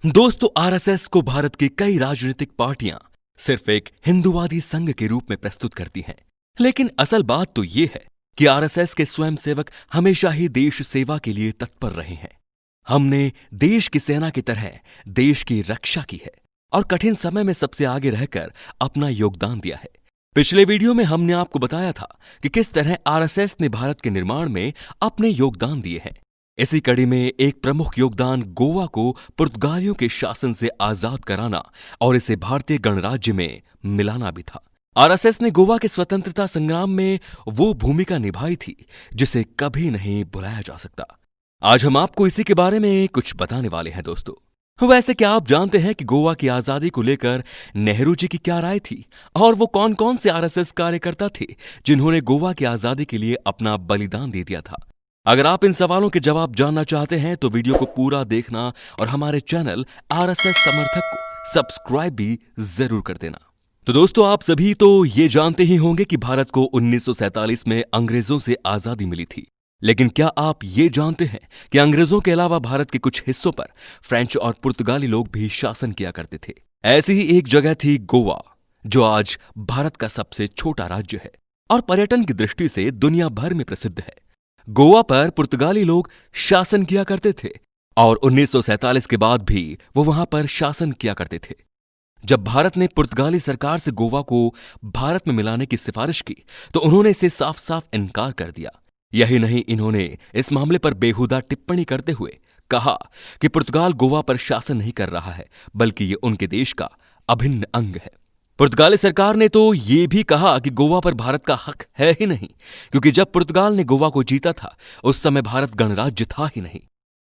दोस्तों, आरएसएस को भारत की कई राजनीतिक पार्टियां सिर्फ एक हिंदूवादी संघ के रूप में प्रस्तुत करती हैं। लेकिन असल बात तो ये है कि आरएसएस के स्वयंसेवक हमेशा ही देश सेवा के लिए तत्पर रहे हैं। हमने देश की सेना की तरह देश की रक्षा की है और कठिन समय में सबसे आगे रहकर अपना योगदान दिया है। पिछले वीडियो में हमने आपको बताया था कि किस तरह आरएसएस ने भारत के निर्माण में अपने योगदान दिए हैं। इसी कड़ी में एक प्रमुख योगदान गोवा को पुर्तगालियों के शासन से आजाद कराना और इसे भारतीय गणराज्य में मिलाना भी था। आरएसएस ने गोवा के स्वतंत्रता संग्राम में वो भूमिका निभाई थी जिसे कभी नहीं भुलाया जा सकता। आज हम आपको इसी के बारे में कुछ बताने वाले हैं दोस्तों। वैसे क्या आप जानते हैं कि गोवा की आजादी को लेकर नेहरू जी की क्या राय थी और वो कौन कौन से आरएसएस कार्यकर्ता थे जिन्होंने गोवा की आजादी के लिए अपना बलिदान दे दिया था? अगर आप इन सवालों के जवाब जानना चाहते हैं तो वीडियो को पूरा देखना और हमारे चैनल आरएसएस समर्थक को सब्सक्राइब भी जरूर कर देना। तो दोस्तों, आप सभी तो ये जानते ही होंगे कि भारत को 1947 में अंग्रेजों से आजादी मिली थी। लेकिन क्या आप ये जानते हैं कि अंग्रेजों के अलावा भारत के कुछ हिस्सों पर फ्रेंच और पुर्तगाली लोग भी शासन किया करते थे? ऐसी ही एक जगह थी गोवा, जो आज भारत का सबसे छोटा राज्य है और पर्यटन की दृष्टि से दुनिया भर में प्रसिद्ध है। गोवा पर पुर्तगाली लोग शासन किया करते थे और 1947 के बाद भी वो वहां पर शासन किया करते थे। जब भारत ने पुर्तगाली सरकार से गोवा को भारत में मिलाने की सिफारिश की तो उन्होंने इसे साफ साफ इनकार कर दिया। यही नहीं, इन्होंने इस मामले पर बेहुदा टिप्पणी करते हुए कहा कि पुर्तगाल गोवा पर शासन नहीं कर रहा है, बल्कि ये उनके देश का अभिन्न अंग है। पुर्तगाली सरकार ने तो ये भी कहा कि गोवा पर भारत का हक है ही नहीं, क्योंकि जब पुर्तगाल ने गोवा को जीता था उस समय भारत गणराज्य था ही नहीं।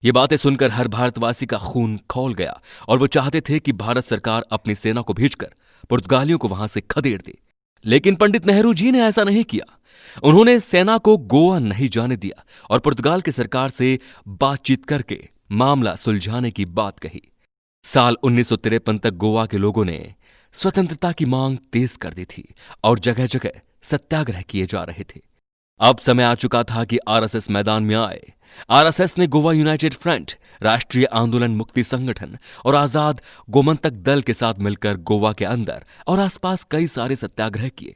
ये बातें सुनकर हर भारतवासी का खून खौल गया और वो चाहते थे कि भारत सरकार अपनी सेना को भेजकर पुर्तगालियों को वहां से खदेड़ दे। लेकिन पंडित नेहरू जी ने ऐसा नहीं किया। उन्होंने सेना को गोवा नहीं जाने दिया और पुर्तगाल की सरकार से बातचीत करके मामला सुलझाने की बात कही। साल 1953 तक गोवा के लोगों ने स्वतंत्रता की मांग तेज कर दी थी और जगह जगह सत्याग्रह किए जा रहे थे। अब समय आ चुका था कि आरएसएस मैदान में आए। आरएसएस ने गोवा यूनाइटेड फ्रंट, राष्ट्रीय आंदोलन मुक्ति संगठन और आजाद गोमंतक दल के साथ मिलकर गोवा के अंदर और आसपास कई सारे सत्याग्रह किए।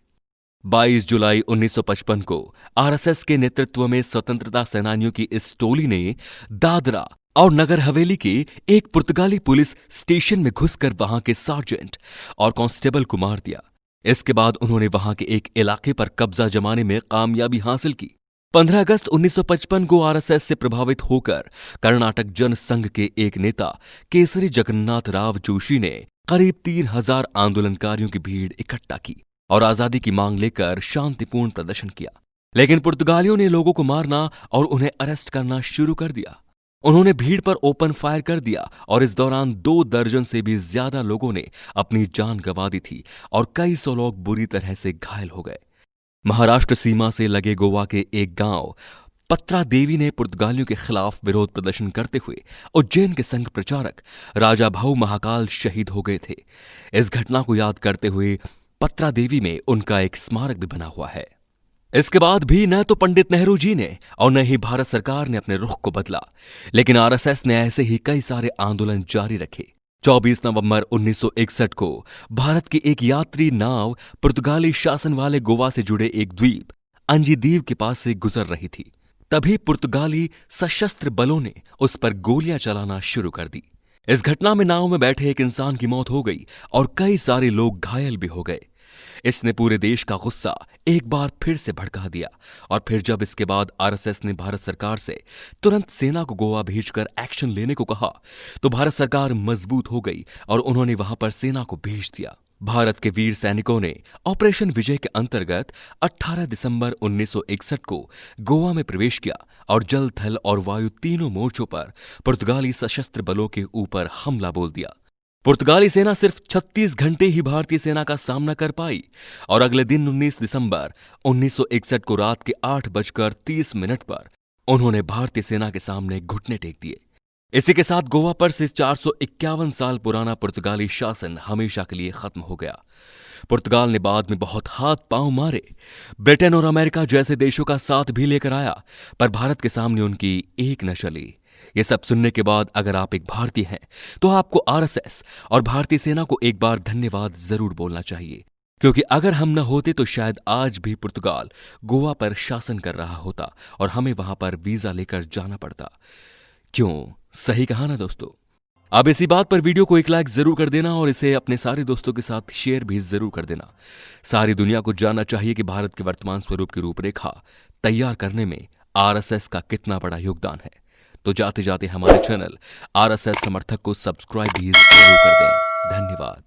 22 जुलाई 1955 को आरएसएस के नेतृत्व में स्वतंत्रता सेनानियों की इस टोली ने दादरा और नगर हवेली के एक पुर्तगाली पुलिस स्टेशन में घुसकर वहां के सार्जेंट और कांस्टेबल को मार दिया। इसके बाद उन्होंने वहां के एक इलाके पर कब्जा जमाने में कामयाबी हासिल की। 15 अगस्त 1955 को आरएसएस से प्रभावित होकर कर्नाटक जन संघ के एक नेता केसरी जगन्नाथ राव जोशी ने करीब 3000 आंदोलनकारियों की भीड़ इकट्ठा की और आजादी की मांग लेकर शांतिपूर्ण प्रदर्शन किया। लेकिन पुर्तगालियों ने लोगों को मारना और उन्हें अरेस्ट करना शुरू कर दिया। उन्होंने भीड़ पर ओपन फायर कर दिया और इस दौरान 2 दर्जन से भी ज्यादा लोगों ने अपनी जान गंवा दी थी और कई सौ लोग बुरी तरह से घायल हो गए। महाराष्ट्र सीमा से लगे गोवा के एक गांव पत्रा देवी ने पुर्तगालियों के खिलाफ विरोध प्रदर्शन करते हुए उज्जैन के संघ प्रचारक राजा भाऊ महाकाल शहीद हो गए थे। इस घटना को याद करते हुए पत्रा देवी में उनका एक स्मारक भी बना हुआ है। इसके बाद भी न तो पंडित नेहरू जी ने और न ही भारत सरकार ने अपने रुख को बदला, लेकिन आरएसएस ने ऐसे ही कई सारे आंदोलन जारी रखे। 24 नवंबर 1961 को भारत की एक यात्री नाव पुर्तगाली शासन वाले गोवा से जुड़े एक द्वीप अंजीदीव के पास से गुजर रही थी। तभी पुर्तगाली सशस्त्र बलों ने उस पर गोलियां चलाना शुरू कर दी। इस घटना में नाव में बैठे एक इंसान की मौत हो गई और कई सारे लोग घायल भी हो गए। इसने पूरे देश का गुस्सा एक बार फिर से भड़का दिया और फिर जब इसके बाद आरएसएस ने भारत सरकार से तुरंत सेना को गोवा भेजकर एक्शन लेने को कहा तो भारत सरकार मजबूत हो गई और उन्होंने वहां पर सेना को भेज दिया। भारत के वीर सैनिकों ने ऑपरेशन विजय के अंतर्गत 18 दिसंबर 1961 को गोवा में प्रवेश किया और जल, थल और वायु तीनों मोर्चों पर पुर्तगाली सशस्त्र बलों के ऊपर हमला बोल दिया। पुर्तगाली सेना सिर्फ 36 घंटे ही भारतीय सेना का सामना कर पाई और अगले दिन 19 दिसंबर 1961 को रात के 8:30 पर उन्होंने भारतीय सेना के सामने घुटने टेक दिए। इसी के साथ गोवा पर से 451 साल पुराना पुर्तगाली शासन हमेशा के लिए खत्म हो गया। पुर्तगाल ने बाद में बहुत हाथ पांव मारे, ब्रिटेन और अमेरिका जैसे देशों का साथ भी लेकर आया, पर भारत के सामने उनकी एक न चली। ये सब सुनने के बाद अगर आप एक भारतीय हैं तो आपको आरएसएस और भारतीय सेना को एक बार धन्यवाद जरूर बोलना चाहिए, क्योंकि अगर हम न होते तो शायद आज भी पुर्तगाल गोवा पर शासन कर रहा होता और हमें वहां पर वीजा लेकर जाना पड़ता। क्यों, सही कहा ना दोस्तों? अब इसी बात पर वीडियो को एक लाइक जरूर कर देना और इसे अपने सारे दोस्तों के साथ शेयर भी जरूर कर देना। सारी दुनिया को जानना चाहिए कि भारत के वर्तमान स्वरूप की रूपरेखा तैयार करने में आरएसएस का कितना बड़ा योगदान है। तो जाते जाते हमारे चैनल आरएसएस समर्थक को सब्सक्राइब भी जरूर कर दें। धन्यवाद।